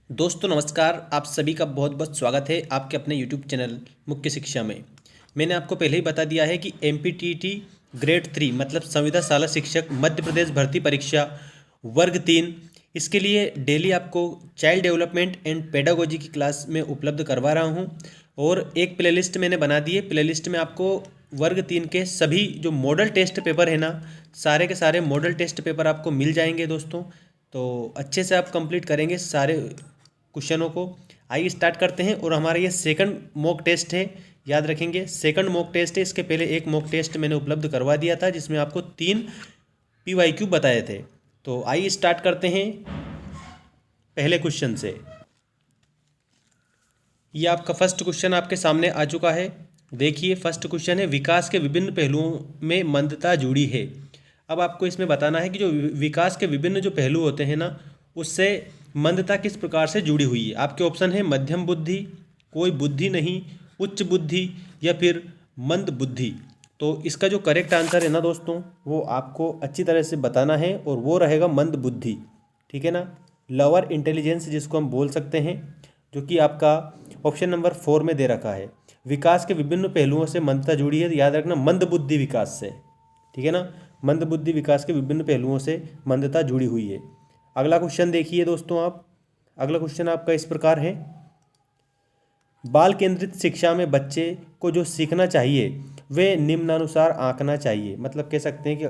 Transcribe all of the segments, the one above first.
दोस्तों नमस्कार। आप सभी का बहुत बहुत स्वागत है आपके अपने यूट्यूब चैनल मुख्य शिक्षा में। मैंने आपको पहले ही बता दिया है कि MPTT ग्रेड 3 मतलब संविदा शाला शिक्षक मध्य प्रदेश भर्ती परीक्षा वर्ग 3, इसके लिए डेली आपको चाइल्ड डेवलपमेंट एंड पेडागोजी की क्लास में उपलब्ध करवा रहा हूं। और एक प्लेलिस्ट मैंने बना दी है। प्लेलिस्ट में आपको वर्ग 3 के सभी जो मॉडल टेस्ट पेपर है ना, सारे के सारे मॉडल टेस्ट पेपर आपको मिल जाएंगे दोस्तों। तो अच्छे से आप कंप्लीट करेंगे सारे क्वेश्चनों को। आइए स्टार्ट करते हैं। और हमारा ये सेकंड मॉक टेस्ट है, याद रखेंगे सेकंड मॉक टेस्ट है। इसके पहले एक मॉक टेस्ट मैंने उपलब्ध करवा दिया था जिसमें आपको 3 PYQ बताए थे। तो आइए स्टार्ट करते हैं पहले क्वेश्चन से। ये आपका फर्स्ट क्वेश्चन आपके सामने आ चुका है। देखिए फर्स्ट क्वेश्चन है, विकास के विभिन्न पहलुओं में मंदता जुड़ी है। अब आपको इसमें बताना है कि जो विकास के विभिन्न जो पहलू होते हैं ना, उससे मंदता किस प्रकार से जुड़ी हुई है। आपके ऑप्शन है मध्यम बुद्धि, कोई बुद्धि नहीं, उच्च बुद्धि या फिर मंद बुद्धि। तो इसका जो करेक्ट आंसर है ना दोस्तों, वो आपको अच्छी तरह से बताना है और वो रहेगा मंद बुद्धि। ठीक है ना, लोअर इंटेलिजेंस जिसको हम बोल सकते हैं, जो कि आपका ऑप्शन नंबर 4 में दे रखा है। विकास के विभिन्न पहलुओं से मंदता जुड़ी है, तो याद रखना मंद बुद्धि विकास से। ठीक है ना, मंद बुद्धि विकास के विभिन्न पहलुओं से मंदता जुड़ी हुई है। अगला क्वेश्चन देखिए दोस्तों आप। अगला क्वेश्चन आपका इस प्रकार है, बाल केंद्रित शिक्षा में बच्चे को जो सीखना चाहिए वे निम्नानुसार आंकना चाहिए। मतलब कह सकते हैं कि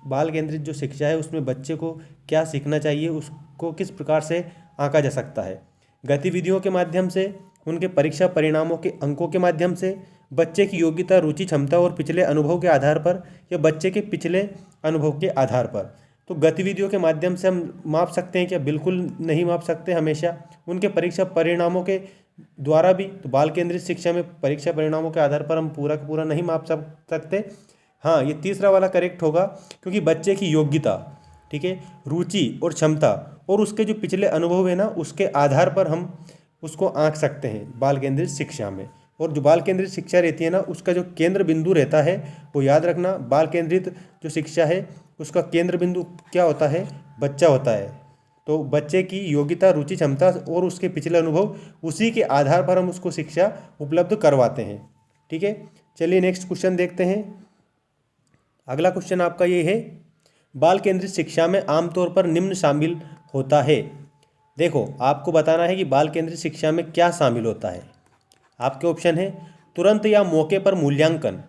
बाल केंद्रित जो शिक्षा है उसमें बच्चे को क्या सीखना चाहिए, उसको किस प्रकार से आंका जा सकता है। गतिविधियों के माध्यम से, उनके परीक्षा परिणामों के अंकों के माध्यम से, बच्चे की योग्यता, रुचि, क्षमता और पिछले अनुभव के आधार पर, या बच्चे के पिछले अनुभव के आधार पर। तो गतिविधियों के माध्यम से हम माप सकते हैं क्या? बिल्कुल नहीं माप सकते हमेशा। उनके परीक्षा परिणामों के द्वारा भी, तो बाल केंद्रित शिक्षा में परीक्षा परिणामों के आधार पर हम पूरा का पूरा नहीं माप सकते। हाँ, ये तीसरा वाला करेक्ट होगा, क्योंकि बच्चे की योग्यता, ठीक है, रुचि और क्षमता और उसके जो पिछले अनुभव है ना, उसके आधार पर हम उसको आंक सकते हैं बाल केंद्रित शिक्षा में। और जो बाल केंद्रित शिक्षा रहती है ना, उसका जो केंद्र बिंदु रहता है वो याद रखना, बाल केंद्रित जो शिक्षा है उसका केंद्र बिंदु क्या होता है? बच्चा होता है। तो बच्चे की योग्यता, रुचि, क्षमता और उसके पिछले अनुभव, उसी के आधार पर हम उसको शिक्षा उपलब्ध करवाते हैं। ठीक है, चलिए नेक्स्ट क्वेश्चन देखते हैं। अगला क्वेश्चन आपका ये है, बाल केंद्रित शिक्षा में आमतौर पर निम्न शामिल होता है। देखो आपको बताना है कि बाल केंद्रित शिक्षा में क्या शामिल होता है। आपके ऑप्शन है तुरंत या मौके पर मूल्यांकन,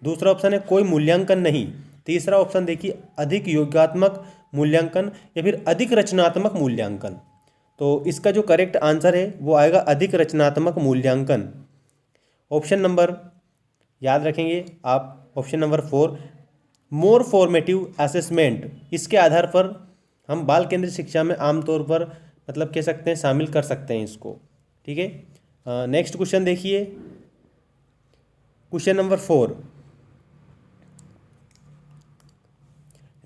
दूसरा ऑप्शन है कोई मूल्यांकन नहीं, तीसरा ऑप्शन देखिए अधिक योगात्मक मूल्यांकन या फिर अधिक रचनात्मक मूल्यांकन। तो इसका जो करेक्ट आंसर है वो आएगा अधिक रचनात्मक मूल्यांकन। ऑप्शन नंबर याद रखेंगे आप, ऑप्शन नंबर 4 मोर फॉर्मेटिव असेसमेंट, इसके आधार पर हम बाल केंद्रित शिक्षा में आमतौर पर मतलब कह सकते हैं शामिल कर सकते हैं इसको। ठीक है, नेक्स्ट क्वेश्चन देखिए, क्वेश्चन नंबर 4,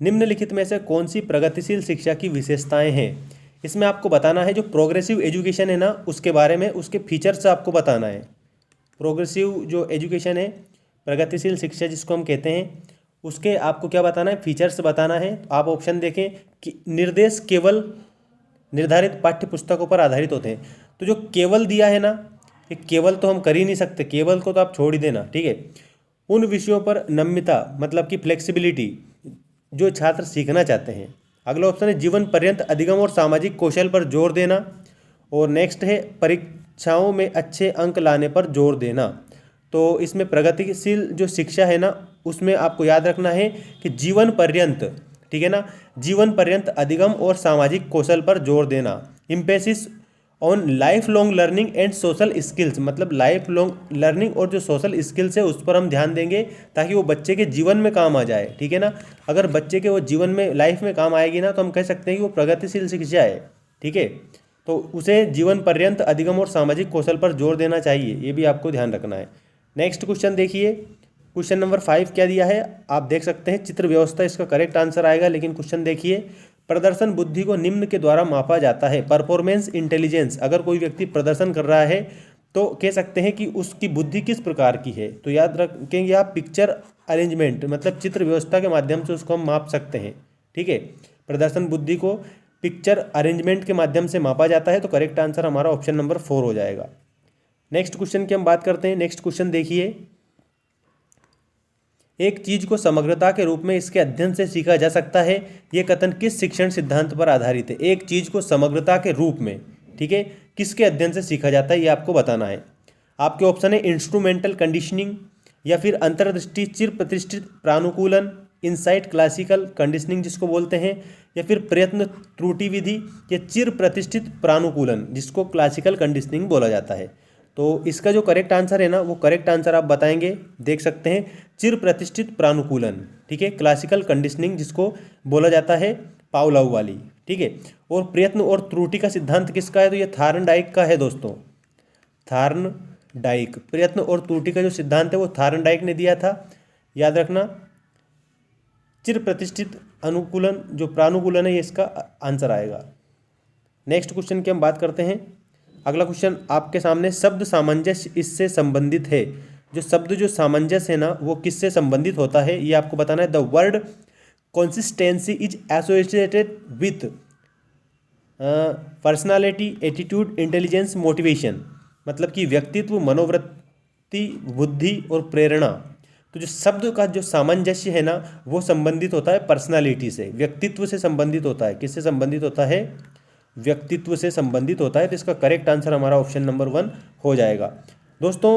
निम्नलिखित में से कौन सी प्रगतिशील शिक्षा की विशेषताएं हैं। इसमें आपको बताना है जो प्रोग्रेसिव एजुकेशन है ना, उसके बारे में, उसके फीचर्स आपको बताना है। प्रोग्रेसिव जो एजुकेशन है, प्रगतिशील शिक्षा जिसको हम कहते हैं, उसके आपको क्या बताना है? फीचर्स बताना है। तो आप ऑप्शन देखें कि निर्देश केवल निर्धारित पाठ्य पुस्तकों पर आधारित होते हैं। तो जो केवल दिया है ना, ये केवल तो हम कर ही नहीं सकते, केवल को तो आप छोड़ ही देना। ठीक है, उन विषयों पर नम्यता मतलब कि फ्लेक्सिबिलिटी जो छात्र सीखना चाहते हैं। अगला ऑप्शन है जीवन पर्यंत अधिगम और सामाजिक कौशल पर जोर देना। और नेक्स्ट है परीक्षाओं में अच्छे अंक लाने पर जोर देना। तो इसमें प्रगतिशील जो शिक्षा है ना, उसमें आपको याद रखना है कि जीवन पर्यंत, ठीक है ना, जीवन पर्यंत अधिगम और सामाजिक कौशल पर जोर देना। Emphasis on life long learning and social skills, मतलब लाइफ लॉन्ग लर्निंग और जो सोशल स्किल्स है उस पर हम ध्यान देंगे ताकि वो बच्चे के जीवन में काम आ जाए। ठीक है ना, अगर बच्चे के वो जीवन में, लाइफ में काम आएगी ना, तो हम कह सकते हैं कि वो प्रगतिशील शिक्षा है। ठीक है, तो उसे जीवन पर्यंत अधिगम और सामाजिक कौशल पर जोर देना चाहिए, ये भी आपको ध्यान रखना है। नेक्स्ट क्वेश्चन देखिए, क्वेश्चन नंबर 5 क्या दिया है आप देख सकते हैं, चित्र व्यवस्था इसका करेक्ट आंसर आएगा। लेकिन क्वेश्चन देखिए, प्रदर्शन बुद्धि को निम्न के द्वारा मापा जाता है। परफॉर्मेंस इंटेलिजेंस, अगर कोई व्यक्ति प्रदर्शन कर रहा है तो कह सकते हैं कि उसकी बुद्धि किस प्रकार की है। तो याद रखेंगे आप, पिक्चर अरेंजमेंट मतलब चित्र व्यवस्था के माध्यम से उसको हम माप सकते हैं। ठीक है, प्रदर्शन बुद्धि को पिक्चर अरेंजमेंट के माध्यम से मापा जाता है। तो करेक्ट आंसर हमारा ऑप्शन नंबर 4 हो जाएगा। नेक्स्ट क्वेश्चन की हम बात करते हैं। नेक्स्ट क्वेश्चन देखिए, एक चीज को समग्रता के रूप में इसके अध्ययन से सीखा जा सकता है, यह कथन किस शिक्षण सिद्धांत पर आधारित है? एक चीज को समग्रता के रूप में, ठीक है, किसके अध्ययन से सीखा जाता है, ये आपको बताना है। आपके ऑप्शन है इंस्ट्रूमेंटल कंडीशनिंग, या फिर अंतर्दृष्टि चिर प्रतिष्ठित प्रानुकूलन, इनसाइट क्लासिकल कंडीशनिंग जिसको बोलते हैं, या फिर प्रयत्न त्रुटि विधि, या चिर प्रतिष्ठित प्रानुकूलन जिसको क्लासिकल कंडीशनिंग बोला जाता है। तो इसका जो करेक्ट आंसर है ना, वो करेक्ट आंसर आप बताएंगे, देख सकते हैं, चिर प्रतिष्ठित प्रानुकूलन, ठीक है, क्लासिकल कंडीशनिंग जिसको बोला जाता है, पावलोव वाली, ठीक है। और प्रयत्न और त्रुटि का सिद्धांत किसका है? तो ये थार्नडाइक का है दोस्तों, थार्नडाइक। प्रयत्न और त्रुटि का जो सिद्धांत है वो थार्नडाइक ने दिया था, याद रखना। चिर प्रतिष्ठित अनुकूलन जो प्रानुकूलन है, ये इसका आंसर आएगा। नेक्स्ट क्वेश्चन की हम बात करते हैं। अगला क्वेश्चन आपके सामने, शब्द सामंजस्य इससे संबंधित है। जो शब्द जो सामंजस्य है ना, वो किससे संबंधित होता है, ये आपको बताना है। The word consistency is associated with personality, attitude, intelligence, motivation, मतलब कि व्यक्तित्व, मनोवृत्ति, बुद्धि और प्रेरणा। तो जो शब्द का जो सामंजस्य है ना, वो संबंधित होता है पर्सनालिटी से, व्यक्तित्व से संबंधित होता है। किससे संबंधित होता है? व्यक्तित्व से संबंधित होता है। तो इसका करेक्ट आंसर हमारा ऑप्शन नंबर 1 हो जाएगा। दोस्तों,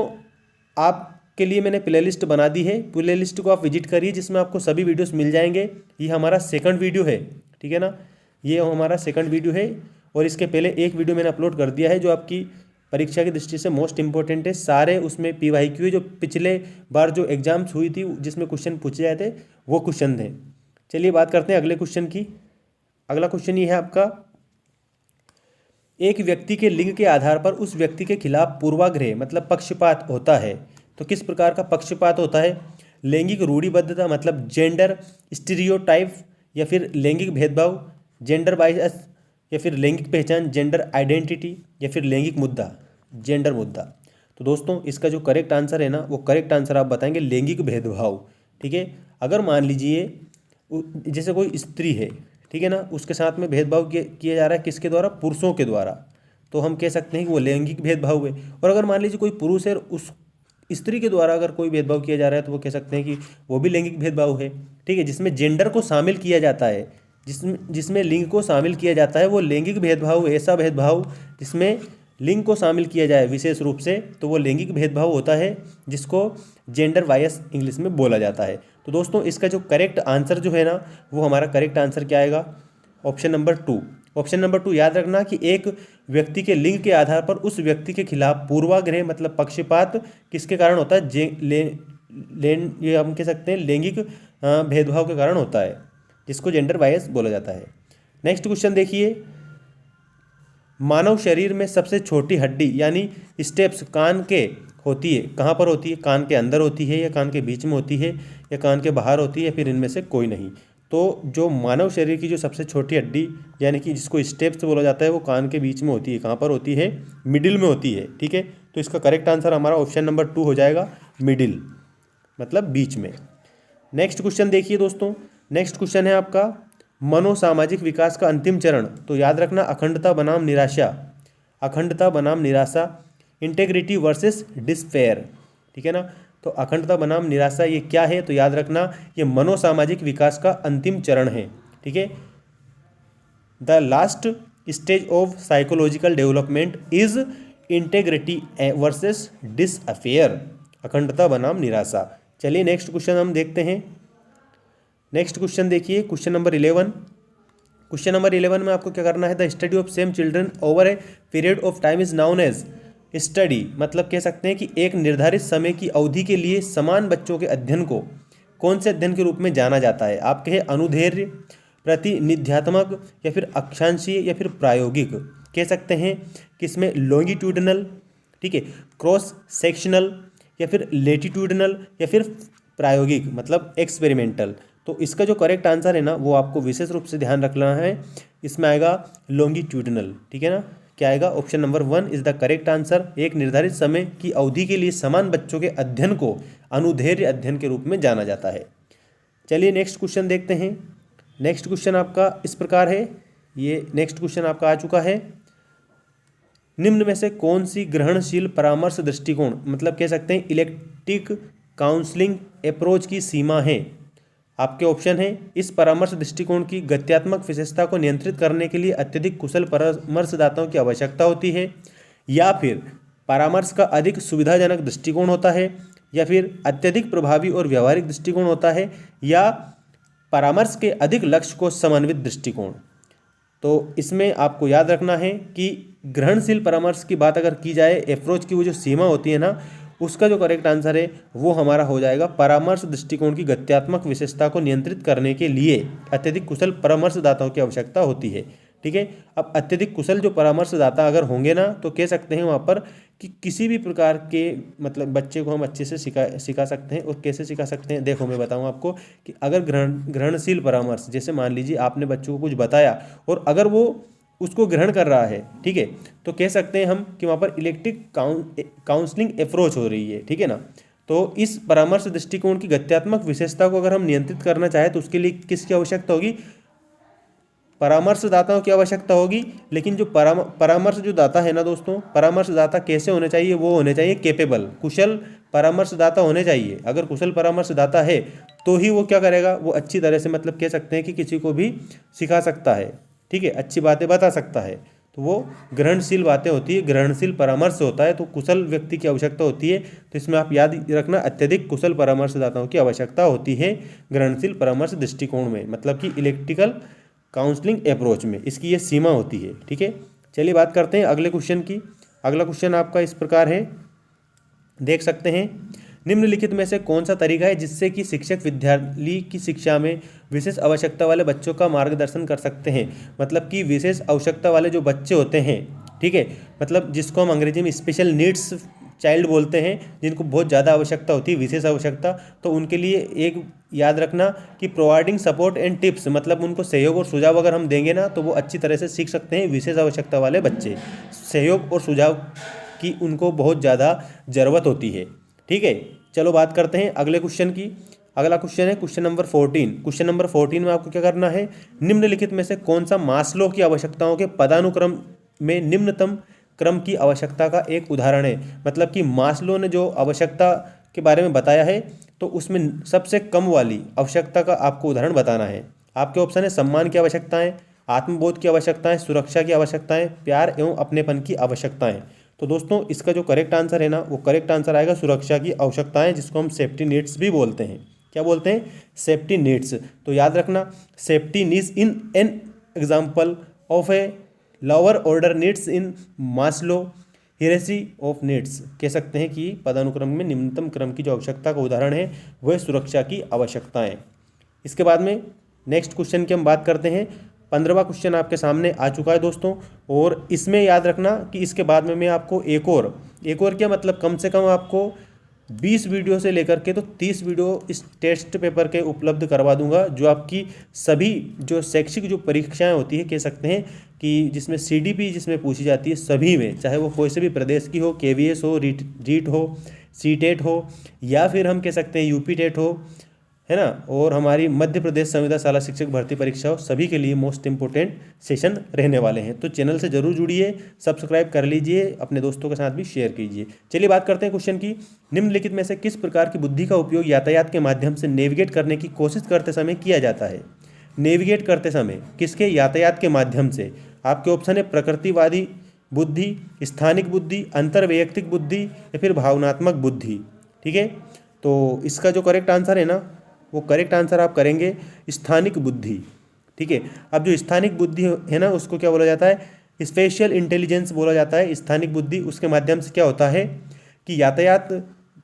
आपके लिए मैंने प्लेलिस्ट बना दी है, प्लेलिस्ट को आप विजिट करिए, जिसमें आपको सभी वीडियोस मिल जाएंगे। ये हमारा सेकंड वीडियो है, ठीक है ना, ये हमारा सेकंड वीडियो है। और इसके पहले एक वीडियो मैंने अपलोड कर दिया है जो आपकी परीक्षा की दृष्टि से मोस्ट इंपॉर्टेंट है। सारे उसमें PYQ है, जो पिछले बार जो एग्जाम्स हुई थी जिसमें क्वेश्चन पूछे जाए थे, वो क्वेश्चन थे। चलिए बात करते हैं अगले क्वेश्चन की। अगला क्वेश्चन ये है आपका, एक व्यक्ति के लिंग के आधार पर उस व्यक्ति के खिलाफ पूर्वाग्रह मतलब पक्षपात होता है। तो किस प्रकार का पक्षपात होता है? लैंगिक रूढ़िबद्धता मतलब जेंडर स्टीरियोटाइप, या फिर लैंगिक भेदभाव, जेंडर बायस, या फिर लैंगिक पहचान, जेंडर आइडेंटिटी, या फिर लैंगिक मुद्दा, जेंडर मुद्दा। तो दोस्तों, इसका जो करेक्ट आंसर है ना, वो करेक्ट आंसर आप बताएंगे लैंगिक भेदभाव, ठीक है। अगर मान लीजिए जैसे कोई स्त्री है, ठीक है ना, उसके साथ में भेदभाव किया जा रहा है, किसके द्वारा? पुरुषों के द्वारा, तो हम कह सकते हैं कि वो लैंगिक भेदभाव है। और अगर मान लीजिए कोई पुरुष है, उस स्त्री के द्वारा अगर कोई भेदभाव किया जा रहा है, तो वो कह सकते हैं कि वो भी लैंगिक भेदभाव है, ठीक है। जिसमें जेंडर को शामिल किया जाता है, जिसमें लिंग को शामिल किया जाता है, वो लैंगिक भेदभाव, ऐसा भेदभाव जिसमें लिंग को शामिल किया जाए विशेष रूप से, तो वो लैंगिक भेदभाव होता है, जिसको जेंडर बायस इंग्लिश में बोला जाता है। तो दोस्तों, इसका जो करेक्ट आंसर जो है ना, वो हमारा करेक्ट आंसर क्या आएगा? Option number 2। ऑप्शन नंबर 2 याद रखना कि एक व्यक्ति के लिंग के आधार पर उस व्यक्ति के खिलाफ पूर्वाग्रह मतलब पक्षपात किसके कारण होता है? ये हम कह सकते हैं लैंगिक भेदभाव के कारण होता है, जिसको जेंडर बायस बोला जाता है। नेक्स्ट क्वेश्चन देखिए, मानव शरीर में सबसे छोटी हड्डी यानी स्टेप्स कान के होती है, कहाँ पर होती है? कान के अंदर होती है, या कान के बीच में होती है, या कान के बाहर होती है, या फिर इनमें से कोई नहीं। तो जो मानव शरीर की जो सबसे छोटी हड्डी यानी कि जिसको स्टेप्स बोला जाता है, वो कान के बीच में होती है। कहाँ पर होती है? मिडिल में होती है, ठीक है। तो इसका करेक्ट आंसर हमारा ऑप्शन नंबर 2 हो जाएगा, मिडिल मतलब बीच में। नेक्स्ट क्वेश्चन देखिए दोस्तों, नेक्स्ट क्वेश्चन है आपका, मनोसामाजिक विकास का अंतिम चरण। तो याद रखना, अखंडता बनाम निराशा, अखंडता बनाम निराशा, इंटेग्रिटी वर्सेस डिस्पेयर, ठीक है ना। तो अखंडता बनाम निराशा ये क्या है? तो याद रखना, ये मनोसामाजिक विकास का अंतिम चरण है, ठीक है। The last stage of psychological development is integrity versus despair, अखंडता बनाम निराशा। चलिए नेक्स्ट क्वेश्चन हम देखते हैं। नेक्स्ट क्वेश्चन देखिए, क्वेश्चन नंबर 11। क्वेश्चन नंबर 11 में आपको क्या करना है? The study of same children over a period of time is known as study, मतलब कह सकते हैं कि एक निर्धारित समय की अवधि के लिए समान बच्चों के अध्ययन को कौन से अध्ययन के रूप में जाना जाता है? आप कहे अनुदैर्ध्य, प्रतिनिध्यात्मक, या फिर अक्षांशीय, या फिर प्रायोगिक। कह सकते हैं कि इसमें लॉन्गिट्यूडनल, ठीक है, क्रॉस सेक्शनल, या फिर लेटिट्यूडनल, या फिर प्रायोगिक मतलब एक्सपेरिमेंटल। तो इसका जो करेक्ट आंसर है ना, वो आपको विशेष रूप से ध्यान रखना है, इसमें आएगा लॉन्गिट्यूडनल, ठीक है ना। क्या आएगा? Option number 1 is the correct answer. एक निर्धारित समय की अवधि के लिए समान बच्चों के अध्ययन को अनुदैर्ध्य अध्ययन के रूप में जाना जाता है। चलिए नेक्स्ट क्वेश्चन देखते हैं। नेक्स्ट क्वेश्चन आपका इस प्रकार है, ये नेक्स्ट क्वेश्चन आपका आ चुका है। निम्न में से कौन सी ग्रहणशील परामर्श दृष्टिकोण, मतलब कह सकते हैं इलेक्ट्रिक काउंसलिंग अप्रोच की सीमा है? आपके ऑप्शन है, इस परामर्श दृष्टिकोण की गत्यात्मक विशेषता को नियंत्रित करने के लिए अत्यधिक कुशल परामर्शदाताओं की आवश्यकता होती है, या फिर परामर्श का अधिक सुविधाजनक दृष्टिकोण होता है, या फिर अत्यधिक प्रभावी और व्यावहारिक दृष्टिकोण होता है, या परामर्श के अधिक लक्ष्य को समन्वित दृष्टिकोण। तो इसमें आपको याद रखना है कि ग्रहणशील परामर्श की बात अगर की जाए, अप्रोच की वो जो सीमा होती है ना, उसका जो करेक्ट आंसर है वो हमारा हो जाएगा परामर्श दृष्टिकोण की गत्यात्मक विशेषता को नियंत्रित करने के लिए अत्यधिक कुशल परामर्शदाताओं की आवश्यकता होती है। ठीक है, अब अत्यधिक कुशल जो परामर्शदाता अगर होंगे ना, तो कह सकते हैं वहाँ पर कि किसी भी प्रकार के मतलब बच्चे को हम अच्छे से सिखा सकते हैं। और कैसे सिखा सकते हैं, देखो मैं बताऊँ आपको कि अगर ग्रहणशील परामर्श, जैसे मान लीजिए आपने बच्चों को कुछ बताया और अगर वो उसको ग्रहण कर रहा है, ठीक है, तो कह सकते हैं हम कि वहाँ पर इलेक्ट्रिक काउंसलिंग अप्रोच हो रही है। ठीक है ना, तो इस परामर्श दृष्टिकोण की गत्यात्मक विशेषता को अगर हम नियंत्रित करना चाहें तो उसके लिए किसकी आवश्यकता होगी? परामर्शदाताओं की आवश्यकता होगी। लेकिन जो परामर्श जो दाता है ना दोस्तों, परामर्शदाता कैसे होने चाहिए? वो होने चाहिए कैपेबल, कुशल परामर्शदाता होने चाहिए। अगर कुशल परामर्शदाता है तो ही वो क्या करेगा, वो अच्छी तरह से मतलब कह सकते हैं कि किसी को भी सिखा सकता है। ठीक है, अच्छी बातें बता सकता है। तो वो ग्रहणशील बातें होती है, ग्रहणशील परामर्श होता है, तो कुशल व्यक्ति की आवश्यकता होती है। तो इसमें आप याद रखना, अत्यधिक कुशल परामर्शदाताओं की आवश्यकता होती है ग्रहणशील परामर्श दृष्टिकोण में, मतलब कि इलेक्ट्रिकल काउंसलिंग अप्रोच में इसकी ये सीमा होती है। ठीक है, चलिए बात करते हैं अगले क्वेश्चन की। अगला क्वेश्चन आपका इस प्रकार है, देख सकते हैं, निम्नलिखित में से कौन सा तरीका है जिससे कि शिक्षक विद्यालय की शिक्षा में विशेष आवश्यकता वाले बच्चों का मार्गदर्शन कर सकते हैं? मतलब कि विशेष आवश्यकता वाले जो बच्चे होते हैं, ठीक है, मतलब जिसको हम अंग्रेजी में स्पेशल नीड्स चाइल्ड बोलते हैं, जिनको बहुत ज़्यादा आवश्यकता होती है, विशेष आवश्यकता, तो उनके लिए एक याद रखना कि प्रोवाइडिंग सपोर्ट एंड टिप्स, मतलब उनको सहयोग और सुझाव अगर हम देंगे ना तो वो अच्छी तरह से सीख सकते हैं। विशेष आवश्यकता वाले बच्चे, सहयोग और सुझाव की उनको बहुत ज़्यादा ज़रूरत होती है। ठीक है, चलो बात करते हैं अगले क्वेश्चन की। अगला क्वेश्चन है क्वेश्चन नंबर 14। क्वेश्चन नंबर 14 में आपको क्या करना है, निम्नलिखित में से कौन सा मास्लो की आवश्यकताओं के पदानुक्रम में निम्नतम क्रम की आवश्यकता का एक उदाहरण है? मतलब कि मास्लो ने जो आवश्यकता के बारे में बताया है, तो उसमें सबसे कम वाली आवश्यकता का आपको उदाहरण बताना है। आपके ऑप्शन है, सम्मान की आवश्यकताएं, आत्मबोध की आवश्यकताएं, सुरक्षा की आवश्यकताएं, प्यार एवं अपनेपन की आवश्यकताएं। तो दोस्तों इसका जो करेक्ट आंसर है ना, वो करेक्ट आंसर आएगा सुरक्षा की आवश्यकताएं, जिसको हम सेफ्टी नीड्स भी बोलते हैं। क्या बोलते हैं? Safety needs. तो याद रखना, safety needs in an example of a lower order needs in Maslow hierarchy of needs. कह सकते हैं कि पदानुक्रम में निम्नतम क्रम की जो आवश्यकता का उदाहरण है वह सुरक्षा की आवश्यकताएं। इसके बाद में नेक्स्ट क्वेश्चन की हम बात करते हैं। 15वां क्वेश्चन आपके सामने आ चुका है दोस्तों, और इसमें याद रखना कि इसके बाद में मैं आपको एक और क्या मतलब कम से कम आपको 20 वीडियो से लेकर के तो 30 वीडियो इस टेस्ट पेपर के उपलब्ध करवा दूंगा, जो आपकी सभी जो शैक्षिक जो परीक्षाएं होती है, कह सकते हैं कि जिसमें सीडीपी जिसमें पूछी जाती है, सभी में, चाहे वो कोई से भी प्रदेश की हो, केवीएस हो, रीट हो, सीटेट हो, या फिर हम कह सकते हैं यूपी टेट हो, है ना, और हमारी मध्य प्रदेश संविदा शाला शिक्षक भर्ती परीक्षा हो, सभी के लिए मोस्ट इंपोर्टेंट सेशन रहने वाले हैं। तो चैनल से जरूर जुड़िए, सब्सक्राइब कर लीजिए, अपने दोस्तों के साथ भी शेयर कीजिए। चलिए बात करते हैं क्वेश्चन की। निम्नलिखित में से किस प्रकार की बुद्धि का उपयोग यातायात के माध्यम से नेविगेट करने की कोशिश करते समय किया जाता है? नेविगेट करते समय किसके? यातायात के माध्यम से। आपके ऑप्शन है, प्रकृतिवादी बुद्धि, स्थानिक बुद्धि, अंतर्वैयक्तिक बुद्धि, या फिर भावनात्मक बुद्धि। ठीक है, तो इसका जो करेक्ट आंसर है ना, वो करेक्ट आंसर आप करेंगे स्थानिक बुद्धि। ठीक है, अब जो स्थानिक बुद्धि है ना, उसको क्या बोला जाता है? स्पेशल इंटेलिजेंस बोला जाता है। स्थानिक बुद्धि, उसके माध्यम से क्या होता है कि यातायात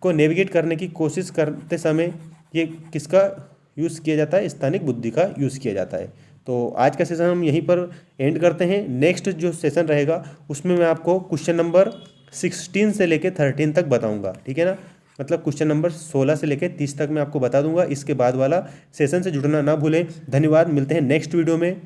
को नेविगेट करने की कोशिश करते समय ये किसका यूज़ किया जाता है? स्थानिक बुद्धि का यूज़ किया जाता है। तो आज का सेशन हम यहीं पर एंड करते हैं। नेक्स्ट जो सेशन रहेगा उसमें मैं आपको क्वेश्चन नंबर 16 से लेकर 13 तक बताऊँगा। ठीक है ना, मतलब क्वेश्चन नंबर 16 से लेकर 30 तक मैं आपको बता दूंगा। इसके बाद वाला सेशन से जुड़ना ना भूलें। धन्यवाद, मिलते हैं नेक्स्ट वीडियो में।